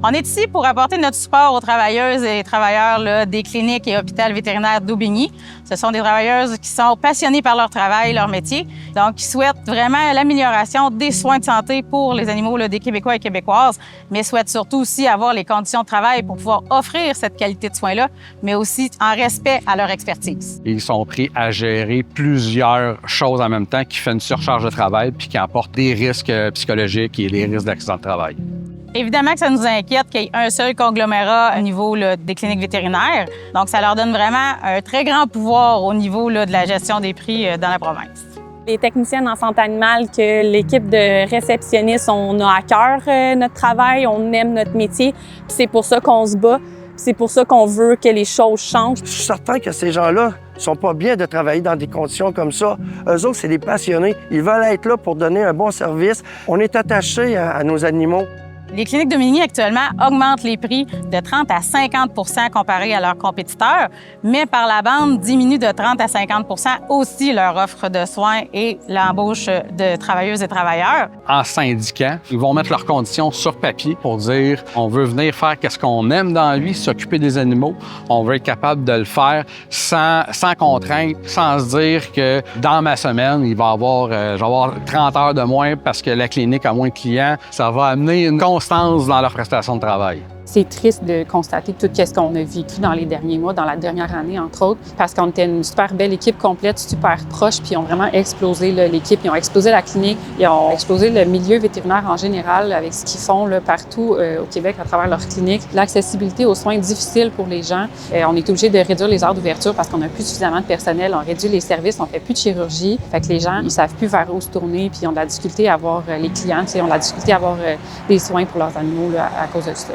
On est ici pour apporter notre support aux travailleuses et travailleurs là, des cliniques et hôpitaux vétérinaires d'Aubigny. Ce sont des travailleuses qui sont passionnées par leur travail, leur métier, donc qui souhaitent vraiment l'amélioration des soins de santé pour les animaux là, des Québécois et Québécoises, mais souhaitent surtout aussi avoir les conditions de travail pour pouvoir offrir cette qualité de soins-là, mais aussi en respect à leur expertise. Ils sont pris à gérer plusieurs choses en même temps qui fait une surcharge de travail puis qui emporte des risques psychologiques et des risques d'accident de travail. Évidemment que ça nous inquiète qu'il y ait un seul conglomérat au niveau là, des cliniques vétérinaires. Donc, ça leur donne vraiment un très grand pouvoir au niveau là, de la gestion des prix dans la province. Les techniciennes en santé animale, que l'équipe de réceptionnistes, on a à cœur notre travail, on aime notre métier. C'est pour ça qu'on se bat. C'est pour ça qu'on veut que les choses changent. Je suis certain que ces gens-là ne sont pas bien de travailler dans des conditions comme ça. Eux autres, c'est des passionnés. Ils veulent être là pour donner un bon service. On est attachés à nos animaux. Les cliniques d'Aubigny, actuellement, augmentent les prix de 30 à 50 comparés à leurs compétiteurs, mais par la bande, diminuent de 30 à 50 aussi leur offre de soins et l'embauche de travailleuses et travailleurs. En syndiquant, ils vont mettre leurs conditions sur papier pour dire on veut venir faire qu'est-ce qu'on aime dans la vie, s'occuper des animaux. On veut être capable de le faire sans contrainte, sans se dire que dans ma semaine, je vais avoir 30 heures de moins parce que la clinique a moins de clients. Ça va amener une constance dans leur prestation de travail. C'est triste de constater tout ce qu'on a vécu dans les derniers mois, dans la dernière année, entre autres, parce qu'on était une super belle équipe complète, super proche, puis ils ont vraiment explosé l'équipe, ils ont explosé la clinique, ils ont explosé le milieu vétérinaire en général avec ce qu'ils font là, partout au Québec à travers leur clinique. L'accessibilité aux soins difficiles pour les gens. On est obligé de réduire les heures d'ouverture parce qu'on n'a plus suffisamment de personnel, on réduit les services, on fait plus de chirurgie. Fait que les gens, ils savent plus vers où se tourner, puis ils ont de la difficulté à avoir les clients, ils ont de la difficulté à avoir des soins pour leurs animaux là, à cause de ça.